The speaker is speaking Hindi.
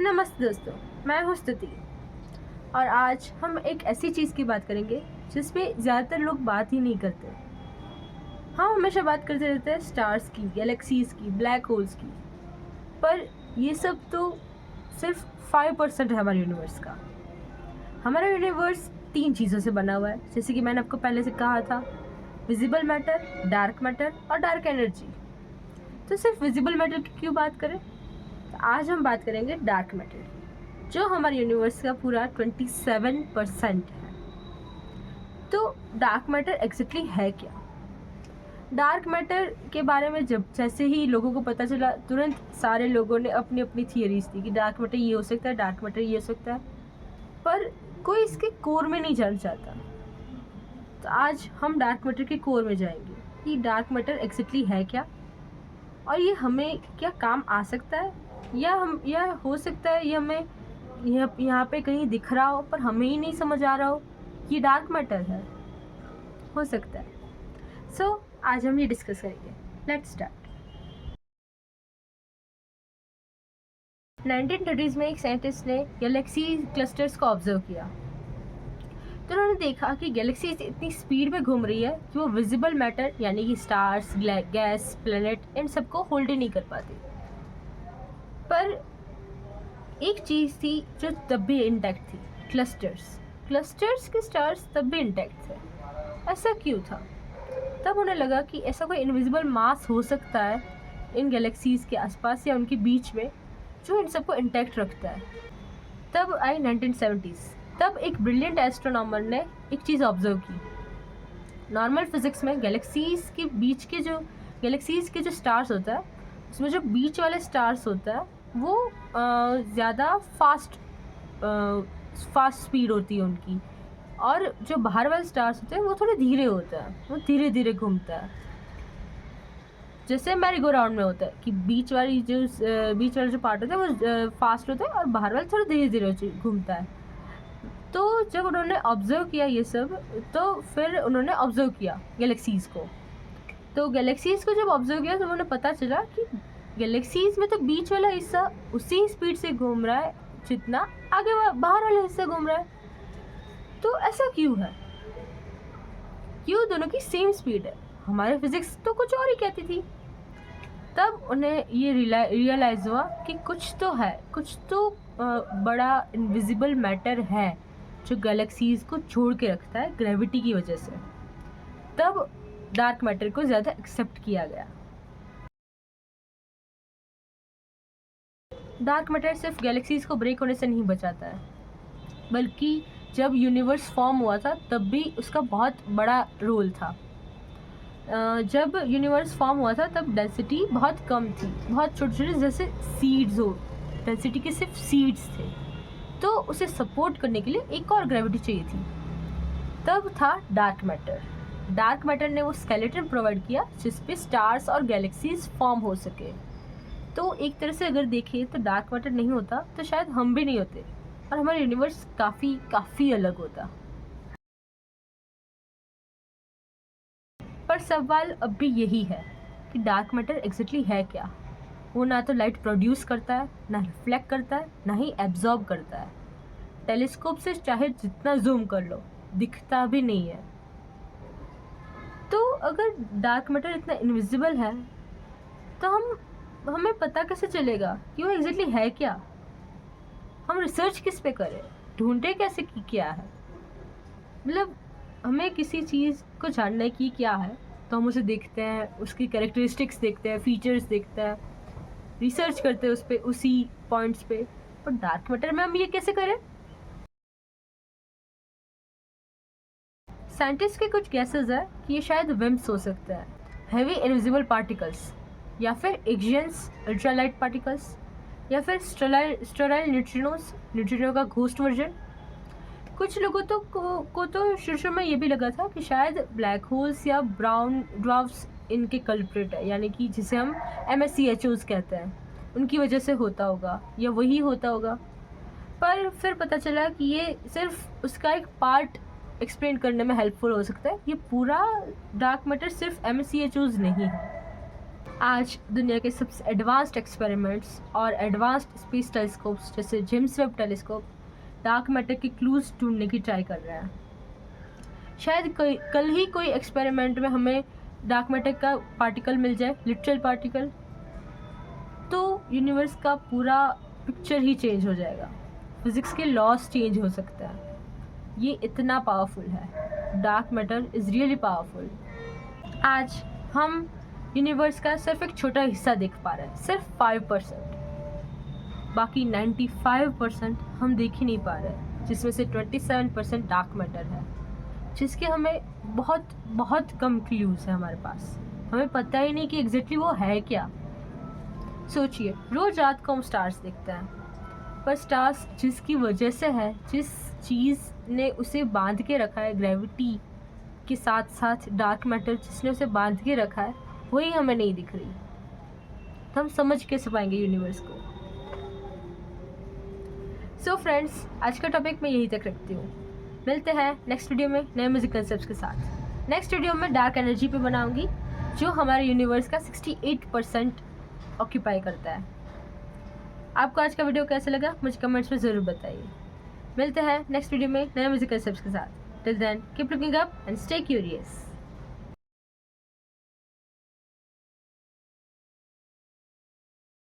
नमस्ते दोस्तों, मैं हूँ स्तुति और आज हम एक ऐसी चीज़ की बात करेंगे जिस पे ज़्यादातर लोग बात ही नहीं करते। हम हमेशा बात करते रहते हैं स्टार्स की, गैलेक्सीज़ की, ब्लैक होल्स की, पर ये सब तो सिर्फ 5% है हमारे यूनिवर्स का। हमारा यूनिवर्स 3 चीज़ों से बना हुआ है, जैसे कि मैंने आपको पहले से कहा था, विजिबल मैटर, डार्क मैटर और डार्क एनर्जी। तो सिर्फ विजिबल मैटर की क्यों बात करें? तो आज हम बात करेंगे डार्क मैटर की, जो हमारे यूनिवर्स का पूरा 27% है। तो डार्क मैटर एग्जैक्टली है क्या? डार्क मैटर के बारे में जैसे ही लोगों को पता चला, तुरंत सारे लोगों ने अपनी अपनी थियरीज दी कि डार्क मैटर ये हो सकता है, डार्क मैटर ये हो सकता है, पर कोई इसके कोर में नहीं जाना चाहता। तो आज हम डार्क मैटर के कोर में जाएंगे कि डार्क मैटर एग्जैक्टली है क्या और ये हमें क्या काम आ सकता है, या हो सकता है ये हमें यहाँ पे कहीं दिख रहा हो पर हमें ही नहीं समझ आ रहा हो कि डार्क मैटर है। हो सकता है। सो आज हम ये डिस्कस करेंगे। Let's start. 1930s में एक साइंटिस्ट ने गैलेक्सी क्लस्टर्स को ऑब्जर्व किया, तो उन्होंने देखा कि गैलेक्सी इतनी स्पीड में घूम रही है कि वो विजिबल मैटर यानी कि स्टार्स, गैस, प्लैनेट, इन सबको होल्ड ही नहीं कर पाती। पर एक चीज़ थी जो तब भी इंटैक्ट थी, क्लस्टर्स के स्टार्स तब भी इंटैक्ट थे। ऐसा क्यों था? तब उन्हें लगा कि ऐसा कोई इनविजिबल मास हो सकता है इन गैलेक्सीज़ के आसपास या उनके बीच में जो इन सबको इंटैक्ट रखता है। तब आई 1970s। तब एक ब्रिलियंट एस्ट्रोनॉमर ने एक चीज़ ऑब्जर्व की। नॉर्मल फिजिक्स में गैलेक्सीज़ के जो स्टार्स होता है, उसमें जो बीच वाले स्टार्स होता है वो ज़्यादा फास्ट स्पीड होती है उनकी, और जो बाहर वाले स्टार्स होते हैं वो थोड़े धीरे होता है, वो धीरे धीरे घूमता है। जैसे मैरीगो राउंड में होता है कि बीच वाला जो पार्ट होता है वो फास्ट होता है और बाहर वाला थोड़ा धीरे धीरे घूमता है। तो जब उन्होंने ऑब्जर्व किया ये सब, तो फिर उन्होंने ऑब्जर्व किया गैलेक्सीज़ को। तो गैलेक्सीज़ को जब ऑब्जर्व किया तो उन्हें पता चला कि गैलेक्सीज़ में तो बीच वाला हिस्सा उसी स्पीड से घूम रहा है जितना आगे बाहर वाला हिस्सा घूम रहा है। तो ऐसा क्यों है? क्यों दोनों की सेम स्पीड है? हमारे फिजिक्स तो कुछ और ही कहती थी। तब उन्हें ये रियलाइज़ हुआ कि कुछ तो बड़ा इनविजिबल मैटर है जो गैलेक्सीज़ को छोड़ के रखता है ग्रेविटी की वजह से। तब डार्क मैटर को ज़्यादा एक्सेप्ट किया गया। डार्क मैटर सिर्फ गैलेक्सीज़ को ब्रेक होने से नहीं बचाता है, बल्कि जब यूनिवर्स फॉर्म हुआ था तब भी उसका बहुत बड़ा रोल था। जब यूनिवर्स फॉर्म हुआ था तब डेंसिटी बहुत कम थी, बहुत छोटे छोटे जैसे सीड्स हो, डेंसिटी के सिर्फ सीड्स थे, तो उसे सपोर्ट करने के लिए एक और ग्रेविटी चाहिए थी। तब था डार्क मैटर ने वो स्केलेटन प्रोवाइड किया जिस पे स्टार्स और गैलेक्सीज फॉर्म हो सके। तो एक तरह से अगर देखें तो डार्क मैटर नहीं होता तो शायद हम भी नहीं होते और हमारा यूनिवर्स काफ़ी अलग होता। पर सवाल अब भी यही है कि डार्क मैटर एग्जैक्टली है क्या? वो ना तो लाइट प्रोड्यूस करता है, ना रिफ्लेक्ट करता है, ना ही एब्जॉर्ब करता है। टेलीस्कोप से चाहे जितना जूम कर लो, दिखता भी नहीं है। तो अगर डार्क मैटर इतना इनविजिबल है तो हमें पता कैसे चलेगा कि वो एग्जैक्टली है क्या? हम रिसर्च किस पे करें, ढूंढे कैसे कि क्या है? मतलब हमें किसी चीज़ को जानने की क्या है तो हम उसे देखते हैं, उसकी कैरेक्टरिस्टिक्स देखते हैं, फीचर्स देखते हैं, रिसर्च करते हैं उस पर, उसी पॉइंट्स पे। पर डार्क मैटर में हम ये कैसे करें? साइंटिस्ट के कुछ गेसेस है कि ये शायद विम्स हो सकता है, हैवी इनविजिबल पार्टिकल्स, या फिर एक्सियंस अल्ट्रालाइट पार्टिकल्स, या फिर स्टेराइल न्यूट्रिनो का घोस्ट वर्जन। कुछ लोगों को तो शुरू में ये भी लगा था कि शायद ब्लैक होल्स या ब्राउन ड्वार्फ्स इनके कल्प्रिट है, यानी कि जिसे हम MSCHOs कहते हैं, उनकी वजह से होता होगा या वही होता होगा। पर फिर पता चला कि ये सिर्फ उसका एक पार्ट एक्सप्लेन करने में हेल्पफुल हो सकता है। ये पूरा डार्क मैटर सिर्फ MSCHOs नहीं है। आज दुनिया के सबसे एडवांस्ड एक्सपेरिमेंट्स और एडवांस्ड स्पेस टेलीस्कोप्स जैसे James Webb telescope dark matter के क्लूज ढूंढने की ट्राई कर रहे हैं। शायद कल ही कोई एक्सपेरिमेंट में हमें डार्क मैटर का पार्टिकल मिल जाए, लिटरल पार्टिकल, तो यूनिवर्स का पूरा पिक्चर ही चेंज हो जाएगा। फिजिक्स के लॉज चेंज हो सकता है। ये इतना पावरफुल है। Dark matter is really powerful. आज हम यूनिवर्स का सिर्फ एक छोटा हिस्सा देख पा रहे हैं, सिर्फ 5%। बाकी 95% हम देख ही नहीं पा रहे, जिसमें से 27% डार्क मैटर है, जिसके हमें बहुत बहुत कम क्लूज़ है हमारे पास। हमें पता ही नहीं कि एग्जैक्टली वो है क्या। सोचिए, रोज़ रात को हम स्टार्स देखते हैं, पर स्टार्स जिसकी वजह से है, जिस चीज़ ने उसे बांध के रखा है, ग्रेविटी के साथ साथ डार्क मैटर जिसने उसे बांध के रखा है, वही हमें नहीं दिख रही। तो हम समझ कैसे पाएंगे यूनिवर्स को। सो फ्रेंड्स, आज का टॉपिक मैं यहीं तक रखती हूँ। मिलते हैं नेक्स्ट वीडियो में नए म्यूजिक कंसेप्ट्स के साथ। नेक्स्ट वीडियो में डार्क एनर्जी पे बनाऊंगी, जो हमारे यूनिवर्स का 68% ऑक्यूपाई करता है। आपको आज का वीडियो कैसा लगा मुझे कमेंट्स में ज़रूर बताइए। मिलते हैं नेक्स्ट वीडियो में नए म्यूजिक कंसेप्ट्स के साथ। Till then keep looking up and stay curious.